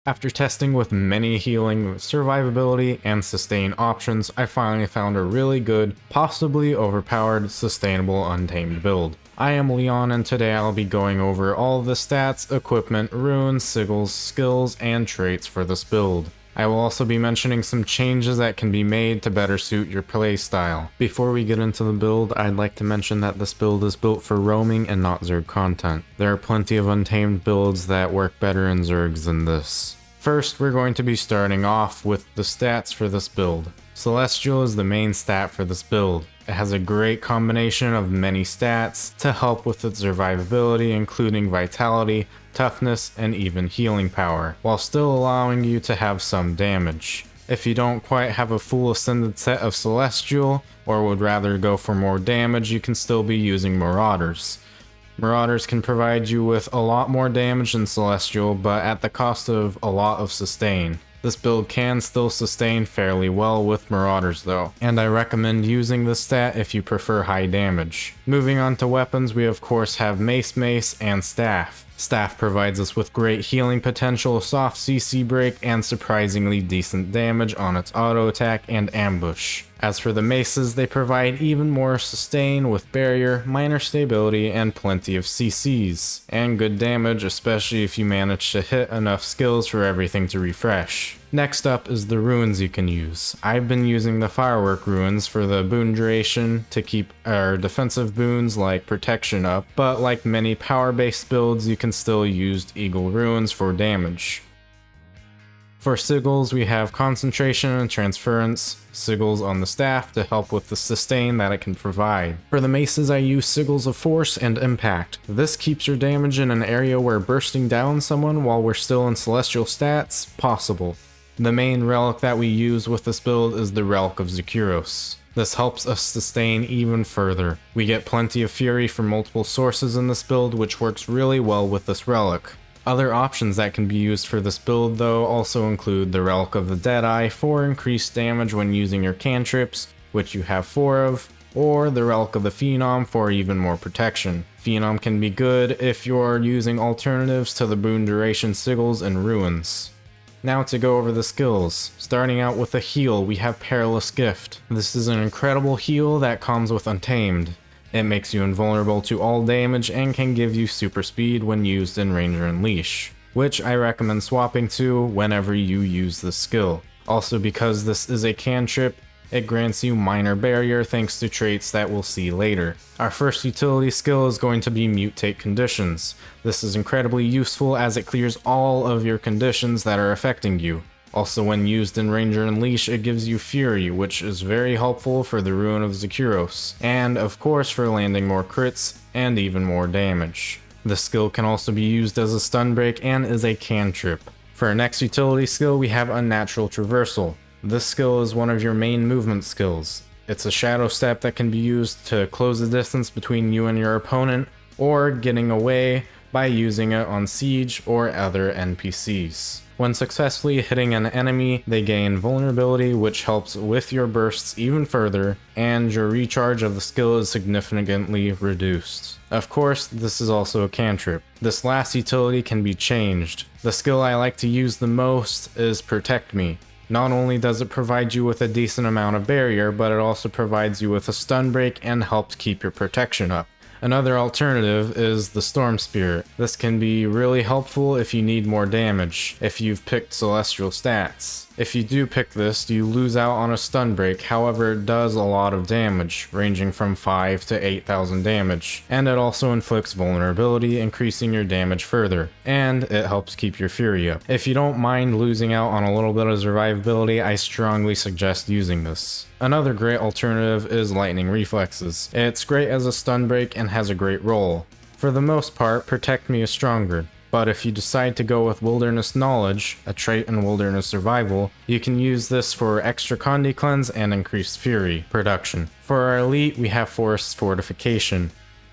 After testing with many healing, survivability, and sustain options, I finally found a really good, possibly overpowered, sustainable Untamed build. I am Leon, and today I'll be going over all the stats, equipment, runes, sigils, skills, and traits for this build. I will also be mentioning some changes that can be made to better suit your playstyle. Before we get into the build, I'd like to mention that this build is built for roaming and not Zerg content. There are plenty of Untamed builds that work better in Zergs than this. First, we're going to be starting off with the stats for this build. Celestial is the main stat for this build. It has a great combination of many stats to help with its survivability, including vitality, toughness, and even healing power, while still allowing you to have some damage. If you don't quite have a full ascended set of Celestial, or would rather go for more damage, you can still be using Marauders. Marauders can provide you with a lot more damage than Celestial, but at the cost of a lot of sustain. This build can still sustain fairly well with Marauders though, and I recommend using this stat if you prefer high damage. Moving on to weapons, we of course have Mace, and Staff. Staff provides us with great healing potential, soft CC break, and surprisingly decent damage on its auto attack and ambush. As for the maces, they provide even more sustain with barrier, minor stability, and plenty of CCs, and good damage, especially if you manage to hit enough skills for everything to refresh. Next up is the runes you can use. I've been using the firework runes for the boon duration to keep our defensive boons like protection up, but like many power-based builds, you can still use eagle runes for damage. For sigils, we have concentration and transference sigils on the staff to help with the sustain that it can provide. For the maces, I use sigils of force and impact. This keeps your damage in an area where bursting down someone while we're still in celestial stats possible. The main relic that we use with this build is the Relic of Zekyros. This helps us sustain even further. We get plenty of fury from multiple sources in this build, which works really well with this relic. Other options that can be used for this build though also include the Relic of the Deadeye for increased damage when using your cantrips, which you have 4 of, or the Relic of the Phenom for even more protection. Phenom can be good if you're using alternatives to the boon duration sigils and ruins. Now to go over the skills. Starting out with a heal, we have Perilous Gift. This is an incredible heal that comes with Untamed. It makes you invulnerable to all damage and can give you super speed when used in Ranger Unleash, which I recommend swapping to whenever you use this skill. Also, because this is a cantrip, it grants you minor barrier thanks to traits that we'll see later. Our first utility skill is going to be Mutate Conditions. This is incredibly useful as it clears all of your conditions that are affecting you. Also, when used in Ranger Unleash, it gives you Fury, which is very helpful for the Ruin of Zekyros, and of course for landing more crits and even more damage. The skill can also be used as a stun break and is a cantrip. For our next utility skill, we have Unnatural Traversal. This skill is one of your main movement skills. It's a shadow step that can be used to close the distance between you and your opponent, or getting away by using it on siege or other NPCs. When successfully hitting an enemy, they gain vulnerability, which helps with your bursts even further, and your recharge of the skill is significantly reduced. Of course, this is also a cantrip. This last utility can be changed. The skill I like to use the most is Protect Me. Not only does it provide you with a decent amount of barrier, but it also provides you with a stun break and helps keep your protection up. Another alternative is the Storm Spirit. This can be really helpful if you need more damage, if you've picked Celestial stats. If you do pick this, you lose out on a stun break, however it does a lot of damage, ranging from 5 to 8,000 damage, and it also inflicts vulnerability, increasing your damage further, and it helps keep your fury up. If you don't mind losing out on a little bit of survivability, I strongly suggest using this. Another great alternative is Lightning Reflexes. It's great as a stun break and has a great roll. For the most part, Protect Me is stronger. But if you decide to go with Wilderness Knowledge, a trait in Wilderness Survival, you can use this for extra Condi Cleanse and increased Fury production. For our elite, we have Forest Fortification.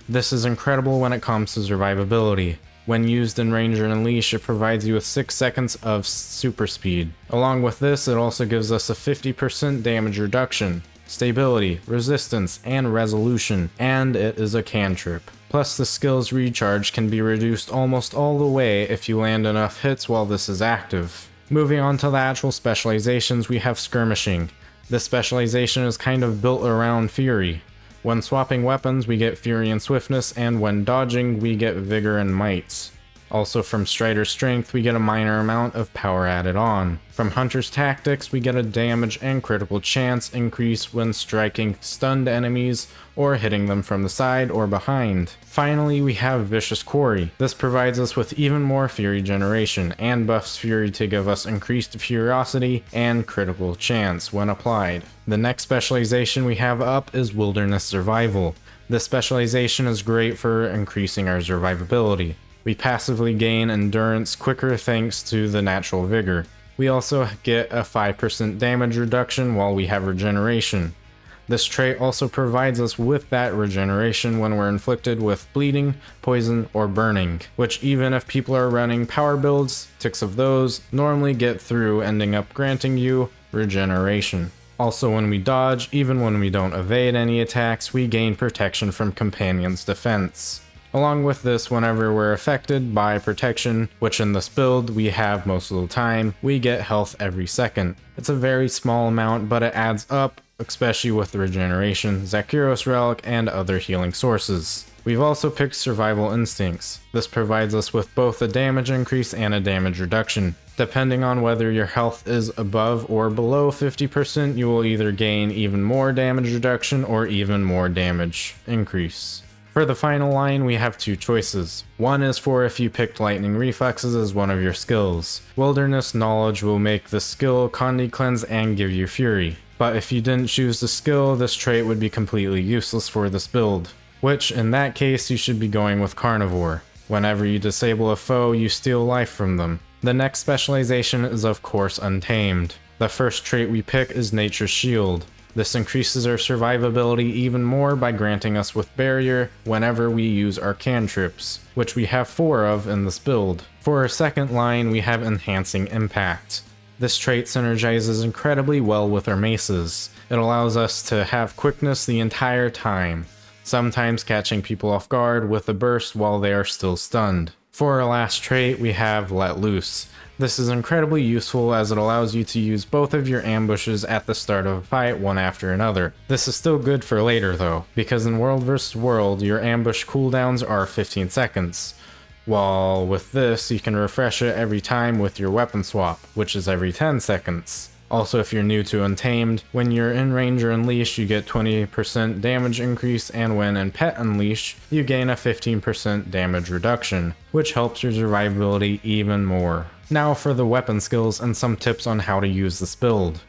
This is incredible when it comes to survivability. When used in Ranger Unleash, it provides you with 6 seconds of super speed. Along with this, it also gives us a 50% damage reduction. stability, resistance, and resolution, and it is a cantrip. Plus the skill's recharge can be reduced almost all the way if you land enough hits while this is active. Moving on to the actual specializations, we have skirmishing. This specialization is kind of built around fury. When swapping weapons, we get fury and swiftness, and when dodging, we get vigor and might. Also from Strider's strength, we get a minor amount of power added on. From Hunter's tactics, we get a damage and critical chance increase when striking stunned enemies or hitting them from the side or behind. Finally, we have Vicious Quarry. This provides us with even more fury generation and buffs fury to give us increased furiosity and critical chance when applied. The next specialization we have up is Wilderness Survival. This specialization is great for increasing our survivability. We passively gain endurance quicker thanks to the natural vigor. We also get a 5% damage reduction while we have regeneration. This trait also provides us with that regeneration when we're inflicted with bleeding, poison, or burning, which even if people are running power builds, ticks of those normally get through, ending up granting you regeneration. Also, when we dodge, even when we don't evade any attacks, we gain protection from Companion's defense. Along with this, whenever we're affected by protection, which in this build we have most of the time, we get health every second. It's a very small amount, but it adds up, especially with the regeneration, Zakiros Relic, and other healing sources. We've also picked Survival Instincts. This provides us with both a damage increase and a damage reduction. Depending on whether your health is above or below 50%, you will either gain even more damage reduction or even more damage increase. For the final line, we have two choices. One is for if you picked Lightning Reflexes as one of your skills. Wilderness Knowledge will make the skill Condi Cleanse and give you Fury. But if you didn't choose the skill, this trait would be completely useless for this build. Which, in that case, you should be going with Carnivore. Whenever you disable a foe, you steal life from them. The next specialization is of course Untamed. The first trait we pick is Nature's Shield. This increases our survivability even more by granting us with barrier whenever we use our cantrips, which we have 4 of in this build. For our second line, we have Enhancing Impact. This trait synergizes incredibly well with our maces. It allows us to have quickness the entire time, sometimes catching people off guard with a burst while they are still stunned. For our last trait, we have Let Loose. This is incredibly useful as it allows you to use both of your ambushes at the start of a fight one after another. This is still good for later though, because in World vs. World, your ambush cooldowns are 15 seconds. While with this, you can refresh it every time with your weapon swap, which is every 10 seconds. Also, if you're new to Untamed, when you're in range or Unleash, you get 20% damage increase, and when in Pet Unleash, you gain a 15% damage reduction, which helps your survivability even more. Now for the weapon skills and some tips on how to use this build.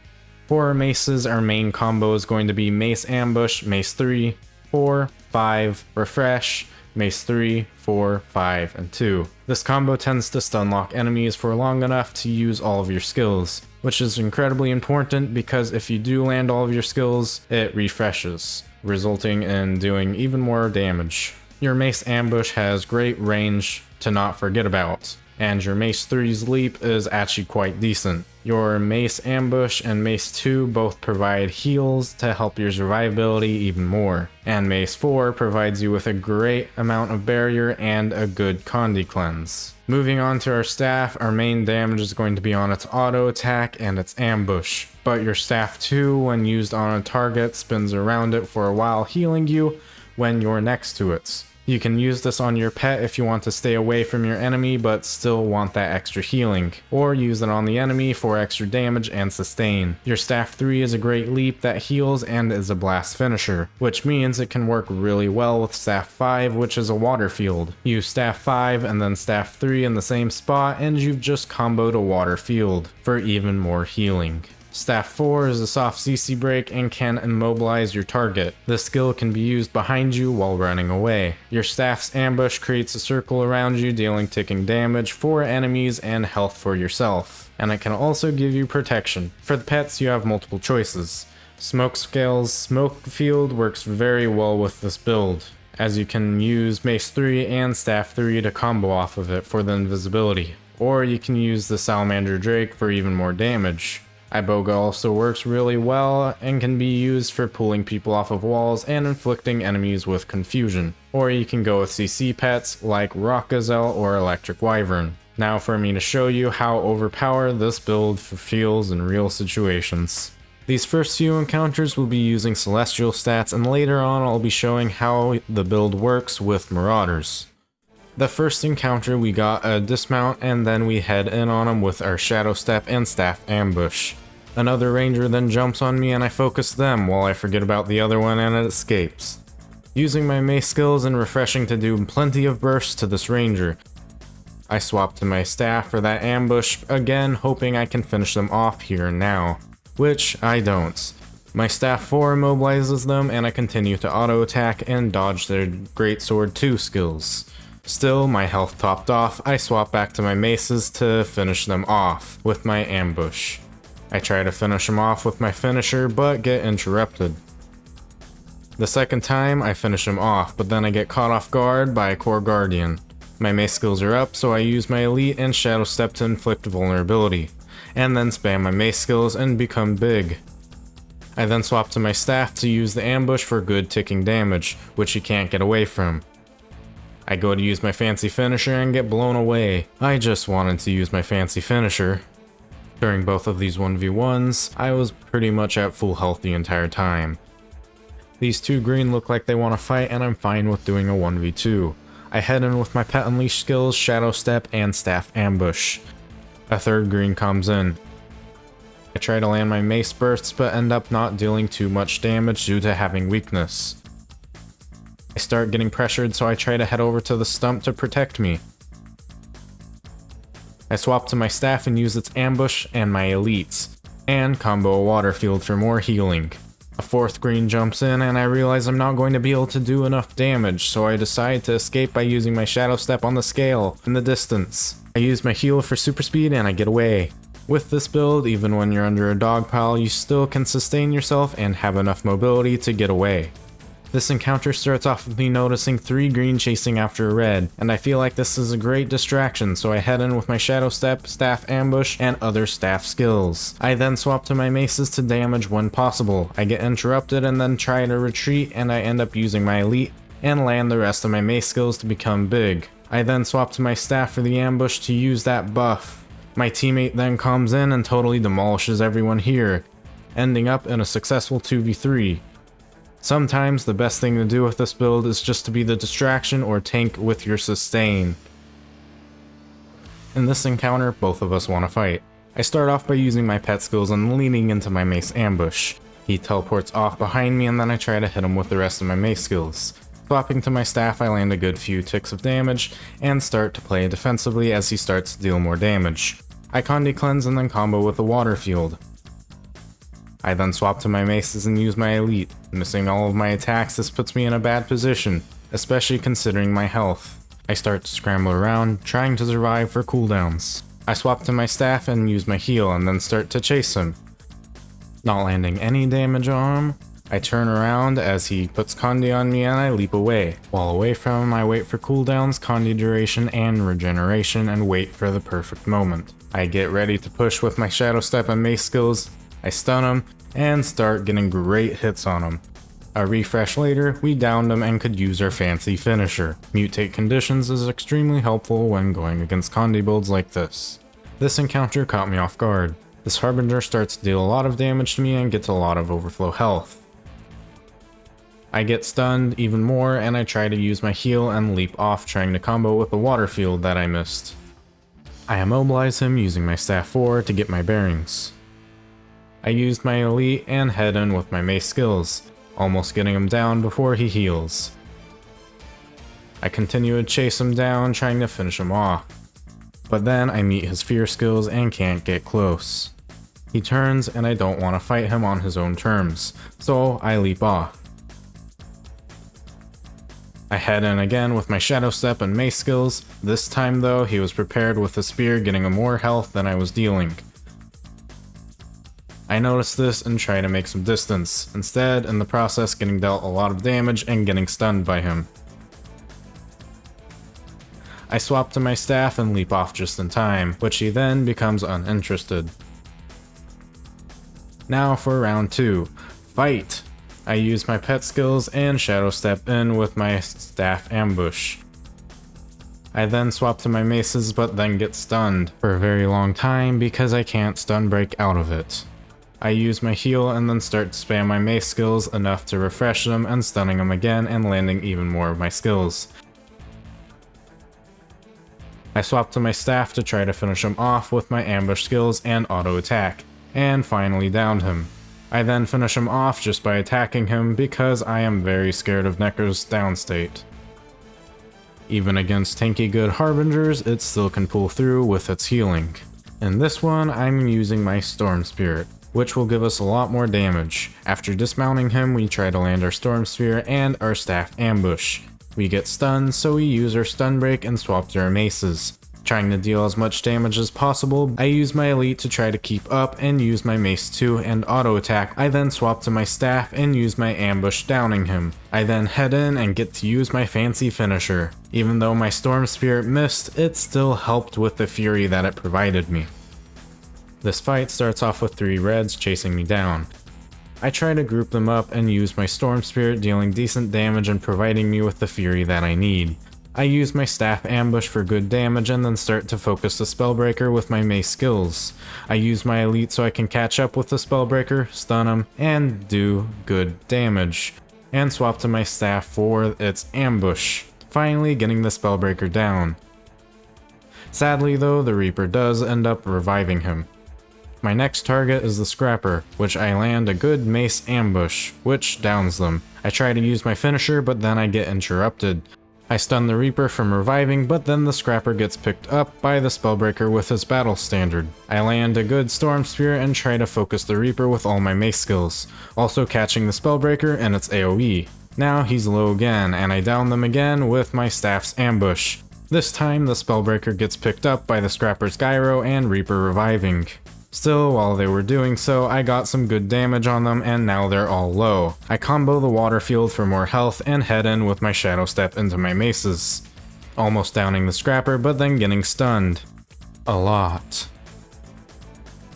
For our maces, our main combo is going to be Mace Ambush, Mace 3, 4, 5, Refresh, Mace 3, 4, 5, and 2. This combo tends to stun lock enemies for long enough to use all of your skills, which is incredibly important because if you do land all of your skills, it refreshes, resulting in doing even more damage. Your Mace Ambush has great range to not forget about, and your Mace 3's leap is actually quite decent. Your Mace Ambush and Mace 2 both provide heals to help your survivability even more, and Mace 4 provides you with a great amount of barrier and a good Condi Cleanse. Moving on to our staff, our main damage is going to be on its auto attack and its ambush, but your staff 2, when used on a target, spins around it for a while healing you when you're next to it. You can use this on your pet if you want to stay away from your enemy but still want that extra healing, or use it on the enemy for extra damage and sustain. Your Staff 3 is a great leap that heals and is a blast finisher, which means it can work really well with Staff 5, which is a water field. Use Staff 5 and then Staff 3 in the same spot and you've just comboed a water field for even more healing. Staff 4 is a soft CC break and can immobilize your target. This skill can be used behind you while running away. Your Staff's ambush creates a circle around you, dealing ticking damage for enemies and health for yourself. And it can also give you protection. For the pets, you have multiple choices. Smoke Scale's Smoke Field works very well with this build, as you can use Mace 3 and Staff 3 to combo off of it for the invisibility. Or you can use the Salamander Drake for even more damage. Iboga also works really well and can be used for pulling people off of walls and inflicting enemies with confusion. Or you can go with CC pets like Rock Gazelle or Electric Wyvern. Now for me to show you how overpowered this build feels in real situations. These first few encounters will be using Celestial stats, and later on I'll be showing how the build works with Marauders. The first encounter we got a dismount, and then we head in on him with our Shadow Step and Staff Ambush. Another ranger then jumps on me and I focus them while I forget about the other one and it escapes. Using my mace skills and refreshing to do plenty of bursts to this ranger, I swap to my staff for that ambush, again hoping I can finish them off here and now, which I don't. My staff 4 immobilizes them and I continue to auto attack and dodge their Greatsword 2 skills. Still, my health topped off, I swap back to my maces to finish them off with my ambush. I try to finish them off with my finisher, but get interrupted. The second time, I finish him off, but then I get caught off guard by a Core Guardian. My mace skills are up, so I use my Elite and Shadow Step to inflict vulnerability, and then spam my mace skills and become big. I then swap to my staff to use the ambush for good ticking damage, which he can't get away from. I go to use my fancy finisher and get blown away. I just wanted to use my fancy finisher. During both of these 1v1s, I was pretty much at full health the entire time. These two green look like they want to fight and I'm fine with doing a 1v2. I head in with my Pet Unleash skills, Shadow Step, and Staff Ambush. A third green comes in. I try to land my mace bursts but end up not dealing too much damage due to having weakness. I start getting pressured, so I try to head over to the stump to protect me. I swap to my staff and use its ambush and my elites, and combo a water field for more healing. A fourth green jumps in and I realize I'm not going to be able to do enough damage, so I decide to escape by using my Shadow Step on the scale in the distance. I use my heal for super speed and I get away. With this build, even when you're under a dog pile, you still can sustain yourself and have enough mobility to get away. This encounter starts off with me noticing 3 green chasing after a red, and I feel like this is a great distraction, so I head in with my Shadow Step, Staff Ambush, and other staff skills. I then swap to my maces to damage when possible. I get interrupted and then try to retreat, and I end up using my Elite and land the rest of my mace skills to become big. I then swap to my staff for the ambush to use that buff. My teammate then comes in and totally demolishes everyone here, ending up in a successful 2v3. Sometimes the best thing to do with this build is just to be the distraction or tank with your sustain. In this encounter, both of us want to fight. I start off by using my pet skills and leaning into my mace ambush. He teleports off behind me and then I try to hit him with the rest of my mace skills. Swapping to my staff, I land a good few ticks of damage and start to play defensively as he starts to deal more damage. I Condi Cleanse and then combo with a water field. I then swap to my maces and use my Elite. Missing all of my attacks, this puts me in a bad position, especially considering my health. I start to scramble around, trying to survive for cooldowns. I swap to my staff and use my heal and then start to chase him. Not landing any damage on him, I turn around as he puts Condi on me and I leap away. While away from him, I wait for cooldowns, Condi duration, and regeneration and wait for the perfect moment. I get ready to push with my Shadow Step and mace skills. I stun him, and start getting great hits on him. A refresh later, we downed him and could use our fancy finisher. Mutate Conditions is extremely helpful when going against Condi builds like this. This encounter caught me off guard. This Harbinger starts to deal a lot of damage to me and gets a lot of overflow health. I get stunned even more and I try to use my heal and leap off, trying to combo with the water field that I missed. I immobilize him using my staff 4 to get my bearings. I used my Elite and head in with my mace skills, almost getting him down before he heals. I continue to chase him down, trying to finish him off. But then I meet his fear skills and can't get close. He turns and I don't want to fight him on his own terms, so I leap off. I head in again with my Shadow Step and mace skills. This time though, he was prepared with a spear, getting him more health than I was dealing. I notice this and try to make some distance, instead in the process getting dealt a lot of damage and getting stunned by him. I swap to my staff and leap off just in time, which he then becomes uninterested. Now for round 2. Fight! I use my pet skills and shadow step in with my staff ambush. I then swap to my maces but then get stunned for a very long time because I can't stun break out of it. I use my heal and then start to spam my mace skills enough to refresh them and stunning them again and landing even more of my skills. I swap to my staff to try to finish him off with my ambush skills and auto attack, and finally downed him. I then finish him off just by attacking him because I am very scared of Necro's down state. Even against tanky good Harbingers, it still can pull through with its healing. In this one, I'm using my Storm Spirit, which will give us a lot more damage. After dismounting him, we try to land our Storm Spear and our Staff Ambush. We get stunned, so we use our Stun Break and swap to our maces. Trying to deal as much damage as possible, I use my elite to try to keep up and use my mace 2 and auto attack. I then swap to my staff and use my ambush downing him. I then head in and get to use my fancy finisher. Even though my Storm Spirit missed, it still helped with the fury that it provided me. This fight starts off with 3 reds chasing me down. I try to group them up and use my Storm Spirit dealing decent damage and providing me with the fury that I need. I use my staff ambush for good damage and then start to focus the spellbreaker with my mace skills. I use my elite so I can catch up with the spellbreaker, stun him, and do good damage. And swap to my staff for its ambush, finally getting the spellbreaker down. Sadly though, the Reaper does end up reviving him. My next target is the Scrapper, which I land a good mace ambush, which downs them. I try to use my finisher, but then I get interrupted. I stun the Reaper from reviving, but then the Scrapper gets picked up by the Spellbreaker with his battle standard. I land a good Storm Spear and try to focus the Reaper with all my mace skills, also catching the Spellbreaker and its AoE. Now he's low again, and I down them again with my Staff's ambush. This time the Spellbreaker gets picked up by the Scrapper's Gyro and Reaper reviving. Still, while they were doing so, I got some good damage on them and now they're all low. I combo the water field for more health and head in with my shadow step into my maces. Almost downing the Scrapper, but then getting stunned. A lot.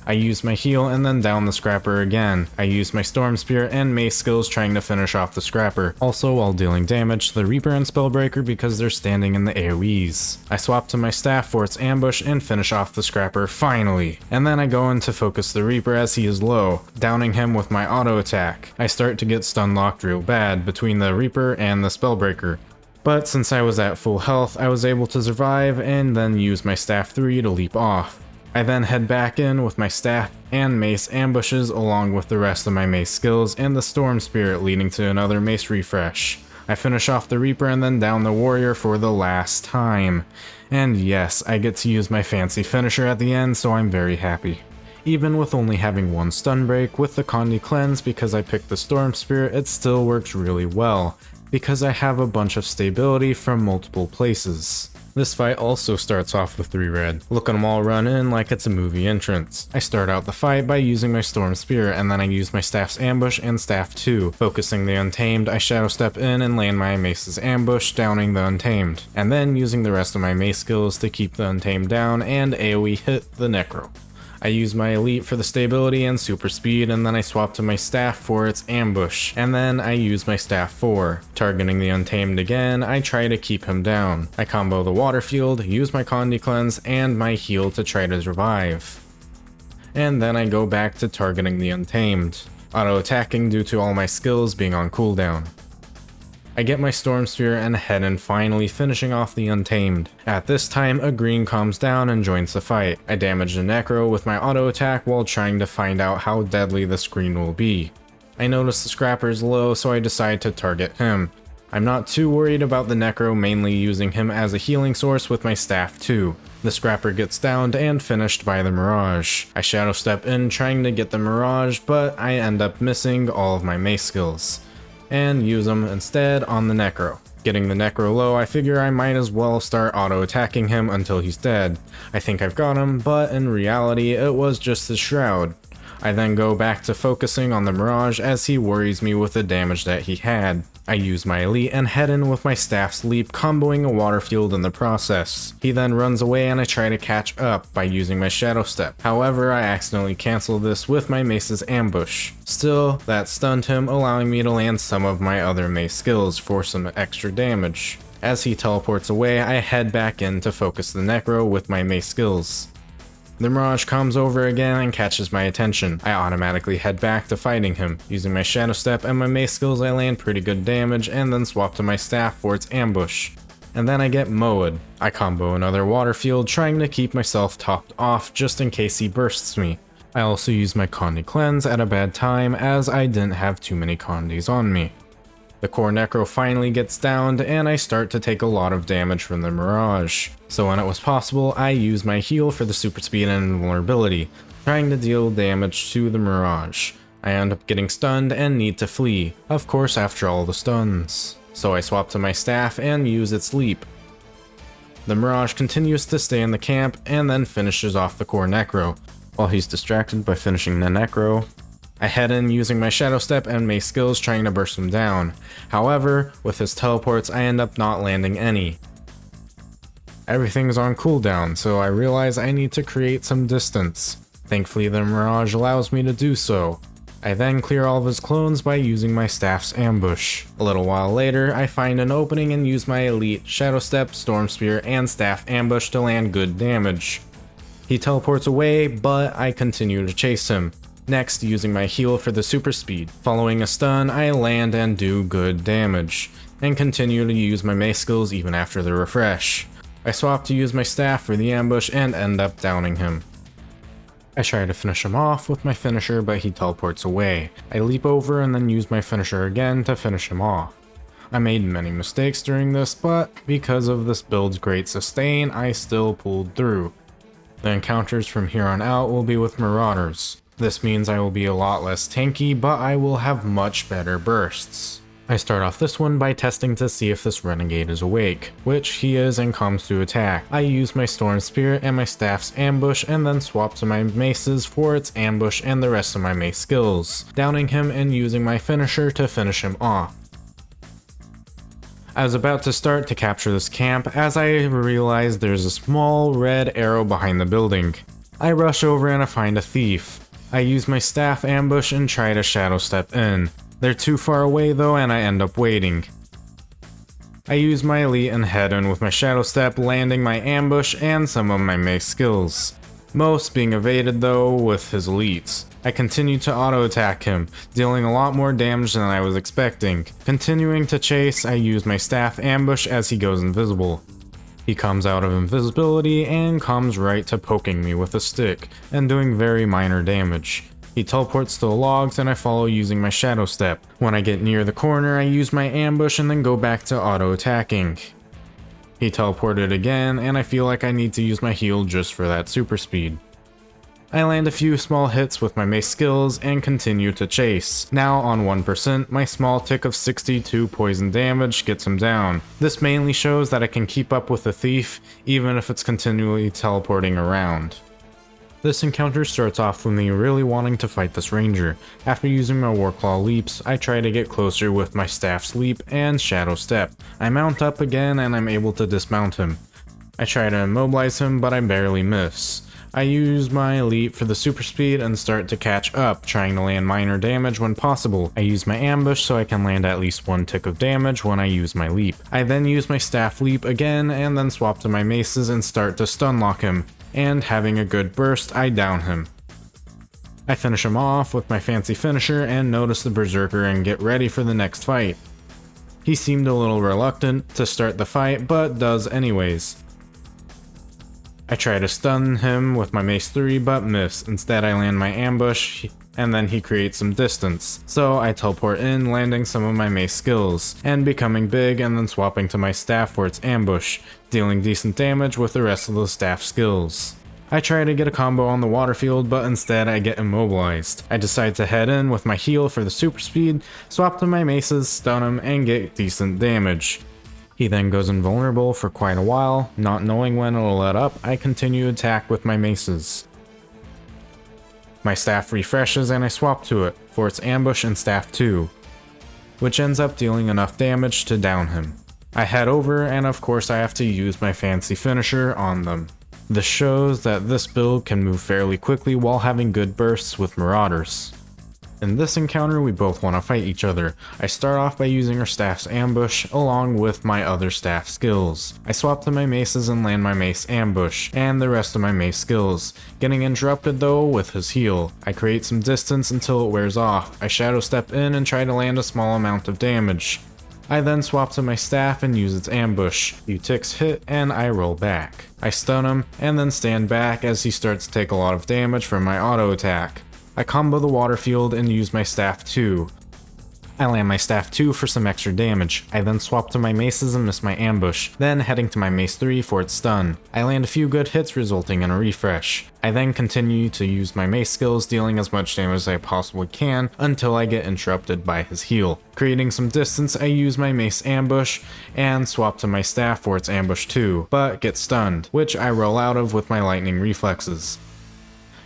I use my heal and then down the Scrapper again. I use my Storm Spear and mace skills trying to finish off the Scrapper, also while dealing damage to the Reaper and Spellbreaker because they're standing in the AoEs. I swap to my staff for its ambush and finish off the Scrapper finally. And then I go in to focus the Reaper as he is low, downing him with my auto attack. I start to get stun locked real bad between the Reaper and the Spellbreaker. But since I was at full health, I was able to survive and then use my staff 3 to leap off. I then head back in with my staff and mace ambushes along with the rest of my mace skills and the Storm Spirit leading to another mace refresh. I finish off the Reaper and then down the Warrior for the last time. And yes, I get to use my fancy finisher at the end, so I'm very happy. Even with only having one stun break with the Condi Cleanse because I picked the Storm Spirit, it still works really well, because I have a bunch of stability from multiple places. This fight also starts off with 3 red. Look at them all run in like it's a movie entrance. I start out the fight by using my Storm Spear and then I use my Staff's ambush and Staff 2. Focusing the Untamed, I shadow step in and land my mace's ambush, downing the Untamed. And then using the rest of my mace skills to keep the Untamed down and AoE hit the Necro. I use my elite for the stability and super speed, and then I swap to my staff for its ambush, and then I use my staff 4. Targeting the Untamed again, I try to keep him down. I combo the water field, use my Condi Cleanse, and my heal to try to revive. And then I go back to targeting the Untamed, auto attacking due to all my skills being on cooldown. I get my Storm Spear and head in, finally finishing off the Untamed. At this time, a green calms down and joins the fight. I damage the Necro with my auto attack while trying to find out how deadly this green will be. I notice the Scrapper is low, so I decide to target him. I'm not too worried about the Necro, mainly using him as a healing source with my staff 2. The Scrapper gets downed and finished by the Mirage. I shadow step in trying to get the Mirage, but I end up missing all of my mace skills, and use them instead on the Necro. Getting the Necro low, I figure I might as well start auto-attacking him until he's dead. I think I've got him, but in reality it was just his shroud. I then go back to focusing on the Mirage as he worries me with the damage that he had. I use my elite and head in with my staff's leap, comboing a water field in the process. He then runs away and I try to catch up by using my shadow step. However, I accidentally cancel this with my mace's ambush. Still, that stunned him, allowing me to land some of my other mace skills for some extra damage. As he teleports away, I head back in to focus the necro with my mace skills. The Mirage comes over again and catches my attention. I automatically head back to fighting him. Using my Shadow Step and my mace skills, I land pretty good damage and then swap to my staff for its ambush. And then I get mowed. I combo another water field, trying to keep myself topped off just in case he bursts me. I also use my Condi Cleanse at a bad time as I didn't have too many Condis on me. The core necro finally gets downed and I start to take a lot of damage from the Mirage. So when it was possible, I used my heal for the super speed and invulnerability, trying to deal damage to the Mirage. I end up getting stunned and need to flee, of course after all the stuns. So I swap to my staff and use its leap. The Mirage continues to stay in the camp and then finishes off the core necro. While he's distracted by finishing the necro, I head in using my Shadow Step and mace skills trying to burst him down. However, with his teleports I end up not landing any. Everything's on cooldown, so I realize I need to create some distance. Thankfully the Mirage allows me to do so. I then clear all of his clones by using my staff's ambush. A little while later, I find an opening and use my elite Shadow Step, Storm Spear, and staff ambush to land good damage. He teleports away, but I continue to chase him. Next, using my heal for the super speed. Following a stun, I land and do good damage, and continue to use my mace skills even after the refresh. I swap to use my staff for the ambush and end up downing him. I try to finish him off with my finisher, but he teleports away. I leap over and then use my finisher again to finish him off. I made many mistakes during this, but because of this build's great sustain, I still pulled through. The encounters from here on out will be with Marauders. This means I will be a lot less tanky, but I will have much better bursts. I start off this one by testing to see if this renegade is awake, which he is and comes to attack. I use my Storm Spear and my staff's ambush and then swap to my maces for its ambush and the rest of my mace skills, downing him and using my finisher to finish him off. I was about to start to capture this camp as I realized there's a small red arrow behind the building. I rush over and I find a thief. I use my staff ambush and try to shadow step in. They're too far away though and I end up waiting. I use my elite and head in with my shadow step, landing my ambush and some of my mace skills. Most being evaded though with his elites. I continue to auto attack him, dealing a lot more damage than I was expecting. Continuing to chase, I use my staff ambush as he goes invisible. He comes out of invisibility and comes right to poking me with a stick, and doing very minor damage. He teleports to the logs and I follow using my shadow step. When I get near the corner, I use my ambush and then go back to auto attacking. He teleported again and I feel like I need to use my heal just for that super speed. I land a few small hits with my mace skills and continue to chase. Now on 1%, my small tick of 62 poison damage gets him down. This mainly shows that I can keep up with the thief, even if it's continually teleporting around. This encounter starts off with me really wanting to fight this ranger. After using my Warclaw leaps, I try to get closer with my staff's leap and shadow step. I mount up again and I'm able to dismount him. I try to immobilize him, but I barely miss. I use my elite for the super speed and start to catch up, trying to land minor damage when possible. I use my ambush so I can land at least one tick of damage when I use my leap. I then use my staff leap again and then swap to my maces and start to stun lock him. And having a good burst, I down him. I finish him off with my fancy finisher and notice the berserker and get ready for the next fight. He seemed a little reluctant to start the fight, but does anyways. I try to stun him with my mace 3 but miss. Instead I land my ambush and then he creates some distance. So I teleport in, landing some of my mace skills, and becoming big and then swapping to my staff for its ambush, dealing decent damage with the rest of the staff skills. I try to get a combo on the water field, but instead I get immobilized. I decide to head in with my heal for the super speed, swap to my maces, stun him, and get decent damage. He then goes invulnerable for quite a while. Not knowing when it'll let up, I continue to attack with my maces. My staff refreshes and I swap to it for its ambush and staff too. which ends up dealing enough damage to down him. I head over, and of course I have to use my fancy finisher on them. This shows that this build can move fairly quickly while having good bursts with Marauders. In this encounter, we both want to fight each other. I start off by using our staff's ambush along with my other staff skills. I swap to my maces and land my mace ambush, and the rest of my mace skills. Getting interrupted though with his heal. I create some distance until it wears off. I shadow step in and try to land a small amount of damage. I then swap to my staff and use its ambush. Few ticks hit and I roll back. I stun him and then stand back as he starts to take a lot of damage from my auto attack. I combo the water field and use my staff too. I land my staff 2 for some extra damage. I then swap to my maces and miss my ambush, then heading to my mace 3 for its stun. I land a few good hits resulting in a refresh. I then continue to use my mace skills, dealing as much damage as I possibly can until I get interrupted by his heal. Creating some distance, I use my mace ambush and swap to my staff for its ambush too, but get stunned, which I roll out of with my lightning reflexes.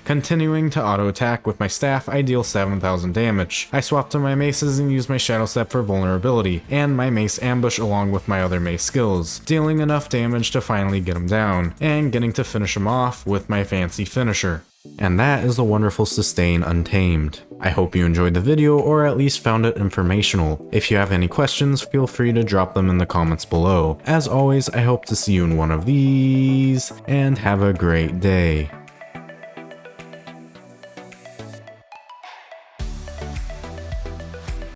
Continuing to auto attack with my staff, I deal 7,000 damage. I swap to my maces and use my shadow step for vulnerability, and my mace ambush along with my other mace skills, dealing enough damage to finally get him down, and getting to finish him off with my fancy finisher. And that is the wonderful sustain Untamed. I hope you enjoyed the video or at least found it informational. If you have any questions, feel free to drop them in the comments below. As always, I hope to see you in one of these, and have a great day.